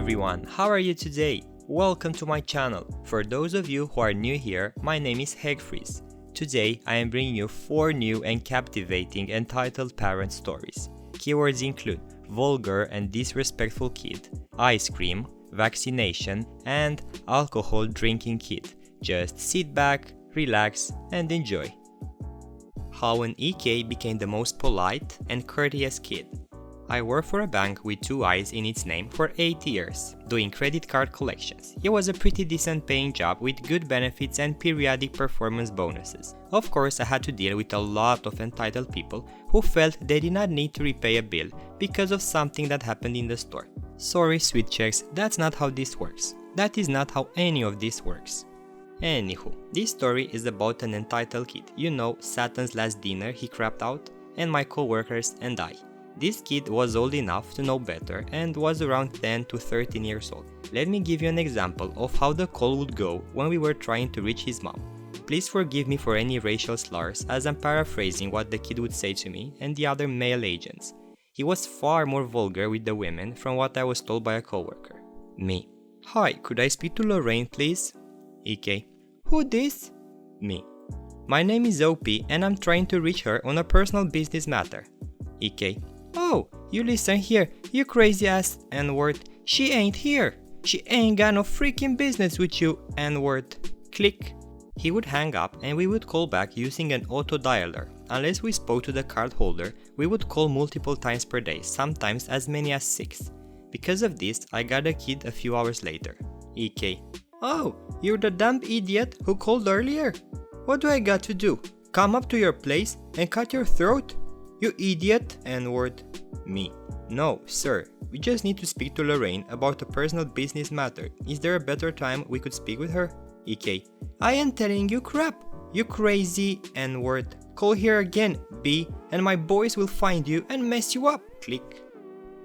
everyone, how are you today? Welcome to my channel. For those of you who are new here, my name is Hegfreeze. Today I am bringing you 4 new and captivating entitled parent stories. Keywords include vulgar and disrespectful kid, ice cream, vaccination, and alcohol drinking kid. Just sit back, relax, and enjoy. How an EK became the most polite and courteous kid. I worked for a bank with 2 eyes in its name for 8 years, doing credit card collections. It was a pretty decent paying job with good benefits and periodic performance bonuses. Of course, I had to deal with a lot of entitled people who felt they did not need to repay a bill because of something that happened in the store. Sorry, sweet checks, that's not how this works. That is not how any of this works. Anywho, this story is about an entitled kid. You know, Satan's last dinner he crapped out, and my co-workers and I. This kid was old enough to know better and was around 10 to 13 years old. Let me give you an example of how the call would go when we were trying to reach his mom. Please forgive me for any racial slurs as I'm paraphrasing what the kid would say to me and the other male agents. He was far more vulgar with the women from what I was told by a coworker. Me. Hi, could I speak to Lorraine please? EK. Who this? Me. My name is OP and I'm trying to reach her on a personal business matter. EK. Oh, you listen here, you crazy ass N-word. She ain't here. She ain't got no freaking business with you, N-word. Click. He would hang up and we would call back using an auto dialer. Unless we spoke to the card holder, we would call multiple times per day, sometimes as many as 6. Because of this, I got a kid a few hours later. EK. Oh, you're the dumb idiot who called earlier? What do I got to do? Come up to your place and cut your throat? You idiot, N-word. Me. No, sir. We just need to speak to Lorraine about a personal business matter. Is there a better time we could speak with her? EK. I am telling you crap. You crazy N-word. Call here again, B, and my boys will find you and mess you up. Click.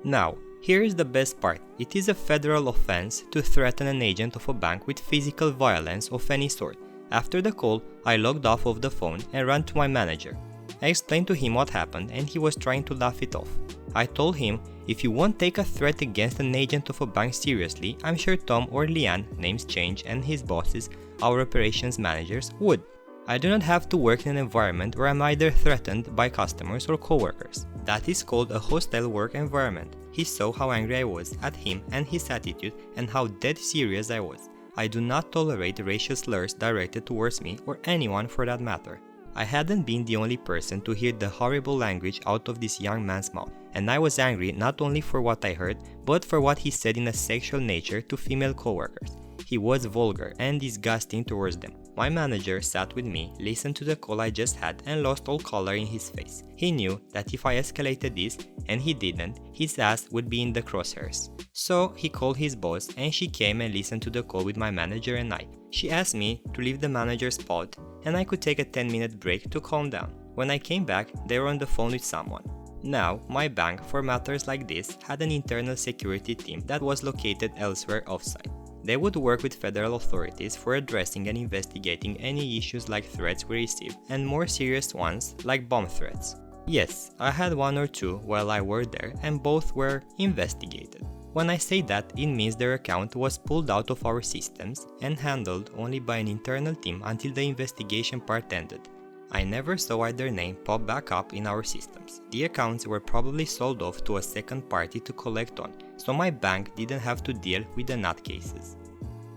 Now, here is the best part. It is a federal offense to threaten an agent of a bank with physical violence of any sort. After the call, I logged off of the phone and ran to my manager. I explained to him what happened and he was trying to laugh it off. I told him, if you won't take a threat against an agent of a bank seriously, I'm sure Tom or Leanne, names change, and his bosses, our operations managers, would. I do not have to work in an environment where I'm either threatened by customers or coworkers. That is called a hostile work environment. He saw how angry I was at him and his attitude and how dead serious I was. I do not tolerate racial slurs directed towards me or anyone for that matter. I hadn't been the only person to hear the horrible language out of this young man's mouth, and I was angry not only for what I heard, but for what he said in a sexual nature to female coworkers. He was vulgar and disgusting towards them. My manager sat with me, listened to the call I just had, and lost all color in his face. He knew that if I escalated this, and he didn't, his ass would be in the crosshairs. So he called his boss and she came and listened to the call with my manager and I. She asked me to leave the manager's spot and I could take a 10-minute break to calm down. When I came back, they were on the phone with someone. Now, my bank, for matters like this, had an internal security team that was located elsewhere offsite. They would work with federal authorities for addressing and investigating any issues like threats we received and more serious ones like bomb threats. Yes, I had 1 or 2 while I worked there and both were investigated. When I say that, it means their account was pulled out of our systems and handled only by an internal team until the investigation part ended. I never saw either name pop back up in our systems. The accounts were probably sold off to a second party to collect on, so my bank didn't have to deal with the nutcases.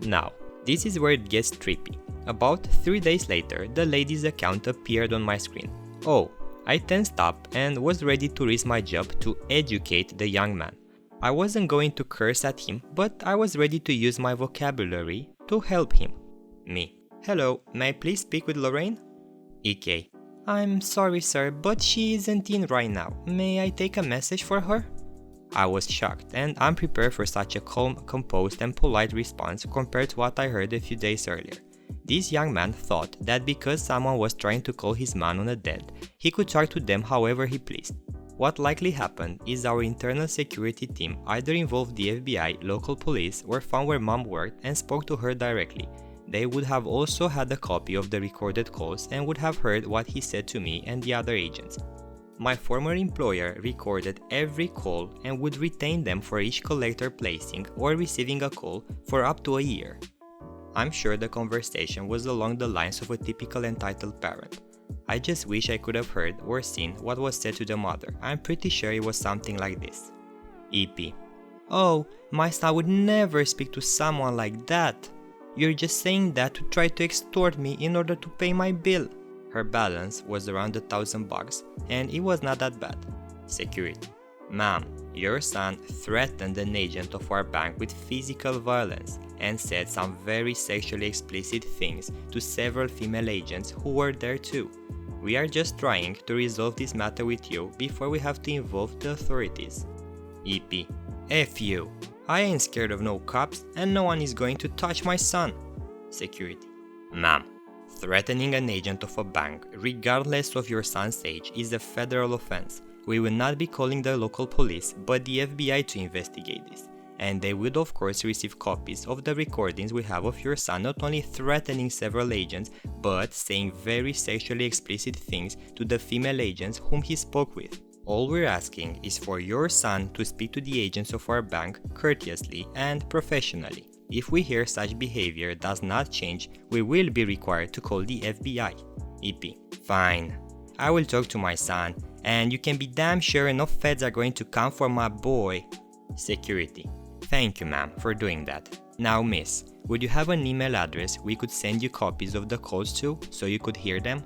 Now, this is where it gets trippy. About 3 days later, the lady's account appeared on my screen. Oh, I tensed up and was ready to risk my job to educate the young man. I wasn't going to curse at him, but I was ready to use my vocabulary to help him. Me. Hello, may I please speak with Lorraine? EK. I'm sorry sir, but she isn't in right now. May I take a message for her? I was shocked and unprepared for such a calm, composed and polite response compared to what I heard a few days earlier. This young man thought that because someone was trying to call his man on a dead, he could talk to them however he pleased. What likely happened is our internal security team either involved the FBI, local police, or found where mom worked and spoke to her directly. They would have also had a copy of the recorded calls and would have heard what he said to me and the other agents. My former employer recorded every call and would retain them for each collector placing or receiving a call for up to a year. I'm sure the conversation was along the lines of a typical entitled parent. I just wish I could have heard or seen what was said to the mother. I'm pretty sure it was something like this. EP. Oh, my son would never speak to someone like that. You're just saying that to try to extort me in order to pay my bill. Her balance was around $1,000 and it was not that bad. Security. Ma'am, your son threatened an agent of our bank with physical violence and said some very sexually explicit things to several female agents who were there too. We are just trying to resolve this matter with you before we have to involve the authorities. EP. F you. I ain't scared of no cops and no one is going to touch my son. Security. Ma'am, threatening an agent of a bank, regardless of your son's age, is a federal offense. We will not be calling the local police but the FBI to investigate this. And they would of course receive copies of the recordings we have of your son not only threatening several agents but saying very sexually explicit things to the female agents whom he spoke with. All we're asking is for your son to speak to the agents of our bank courteously and professionally. If we hear such behavior does not change, we will be required to call the FBI. EP. Fine. I will talk to my son, and you can be damn sure no feds are going to come for my boy. Security. Thank you, ma'am, for doing that. Now, miss, would you have an email address we could send you copies of the calls to so you could hear them?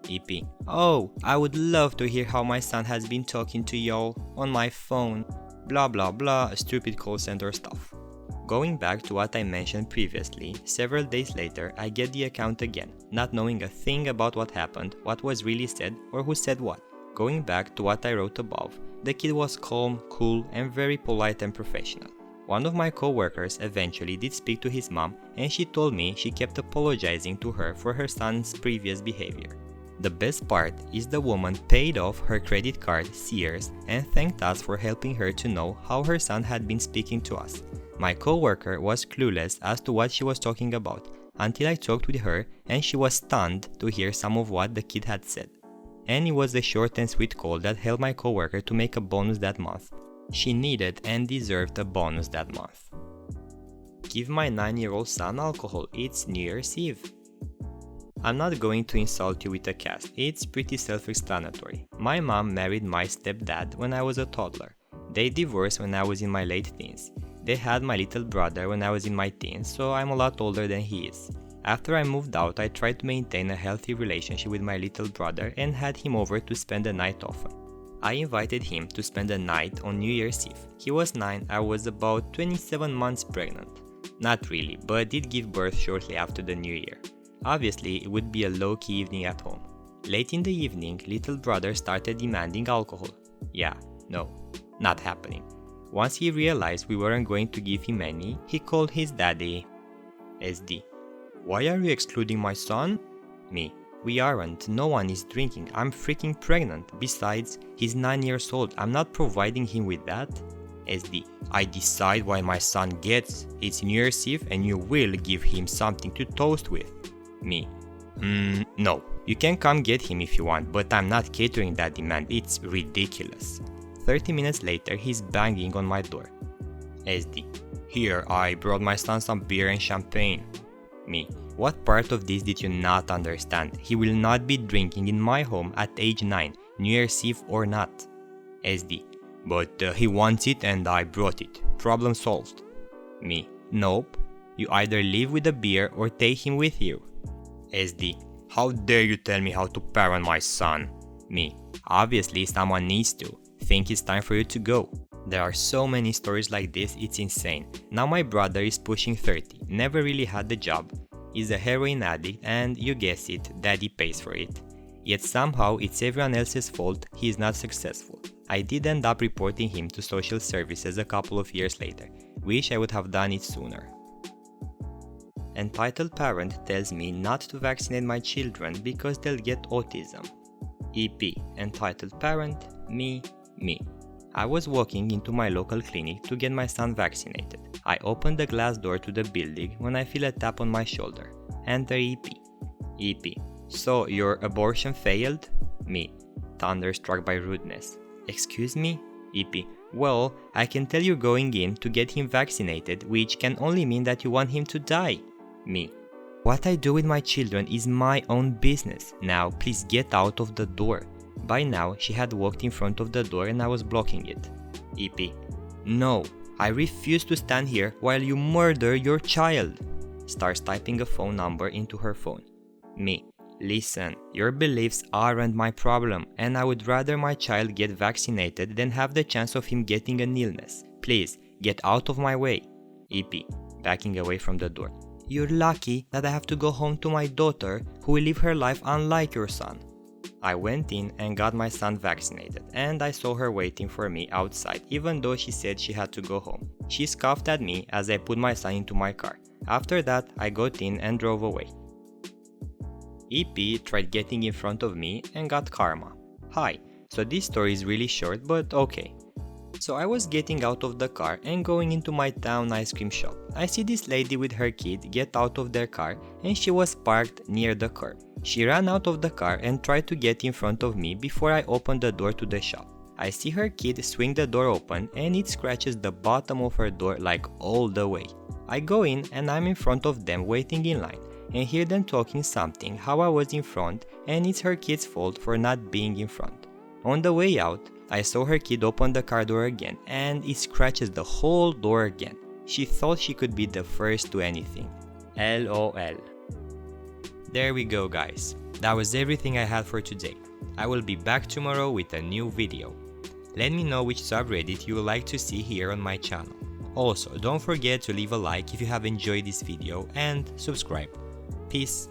EP. Oh, I would love to hear how my son has been talking to y'all on my phone. Blah blah blah, stupid call center stuff. Going back to what I mentioned previously, several days later I get the account again, not knowing a thing about what happened, what was really said, or who said what. Going back to what I wrote above, the kid was calm, cool, and very polite and professional. One of my co-workers eventually did speak to his mom and she told me she kept apologizing to her for her son's previous behavior. The best part is the woman paid off her credit card, Sears, and thanked us for helping her to know how her son had been speaking to us. My co-worker was clueless as to what she was talking about until I talked with her and she was stunned to hear some of what the kid had said. And it was a short and sweet call that helped my co-worker to make a bonus that month. She needed and deserved a bonus that month. Give my 9-year-old son alcohol, it's New Year's Eve. I'm not going to insult you with a cast, it's pretty self-explanatory. My mom married my stepdad when I was a toddler. They divorced when I was in my late teens. They had my little brother when I was in my teens, so I'm a lot older than he is. After I moved out, I tried to maintain a healthy relationship with my little brother and had him over to spend the night often. I invited him to spend the night on New Year's Eve. He was 9, I was about 27 months pregnant. Not really, but did give birth shortly after the New Year. Obviously, it would be a low-key evening at home. Late in the evening, little brother started demanding alcohol. Yeah, no, not happening. Once he realized we weren't going to give him any, he called his daddy. SD. Why are you excluding my son? Me. We aren't, no one is drinking, I'm freaking pregnant. Besides, he's 9 years old, I'm not providing him with that. SD. I decide what my son gets. It's New Year's Eve and you will give him something to toast with. Me. No. You can come get him if you want, but I'm not catering that demand, it's ridiculous. 30 minutes later, he's banging on my door. SD. Here, I brought my son some beer and champagne. Me. What part of this did you not understand? He will not be drinking in my home at age 9, New Year's Eve or not. SD. But he wants it and I brought it. Problem solved. Me. Nope. You either leave with the beer or take him with you. SD. How dare you tell me how to parent my son? Me. Obviously someone needs to. Think it's time for you to go. There are so many stories like this, it's insane. Now my brother is pushing 30, never really had the job, is a heroin addict and, you guess it, daddy pays for it. Yet somehow it's everyone else's fault he is not successful. I did end up reporting him to social services a couple of years later. Wish I would have done it sooner. Entitled parent tells me not to vaccinate my children because they'll get autism. EP. Entitled parent, me. I was walking into my local clinic to get my son vaccinated. I opened the glass door to the building when I feel a tap on my shoulder. Enter EP. EP. So your abortion failed? Me. thunderstruck by rudeness. Excuse me? EP. Well, I can tell you're going in to get him vaccinated, which can only mean that you want him to die. Me. What I do with my children is my own business. Now, please get out of the door. By now, she had walked in front of the door and I was blocking it. EP. No, I refuse to stand here while you murder your child. Starts typing a phone number into her phone. Me. Listen, your beliefs aren't my problem, and I would rather my child get vaccinated than have the chance of him getting an illness. Please, get out of my way. EP. Backing away from the door. You're lucky that I have to go home to my daughter, who will live her life unlike your son. I went in and got my son vaccinated, and I saw her waiting for me outside even though she said she had to go home. She scoffed at me as I put my son into my car. After that, I got in and drove away. EP tried getting in front of me and got karma. Hi, so this story is really short, but okay. So I was getting out of the car and going into my town ice cream shop. I see this lady with her kid get out of their car and she was parked near the curb. She ran out of the car and tried to get in front of me before I opened the door to the shop. I see her kid swing the door open and it scratches the bottom of her door like all the way. I go in and I'm in front of them waiting in line and hear them talking something how I was in front and it's her kid's fault for not being in front. On the way out, I saw her kid open the car door again and it scratches the whole door again. She thought she could be the first to anything. LOL. There we go guys. That was everything I had for today. I will be back tomorrow with a new video. Let me know which subreddit you would like to see here on my channel. Also, don't forget to leave a like if you have enjoyed this video and subscribe. Peace.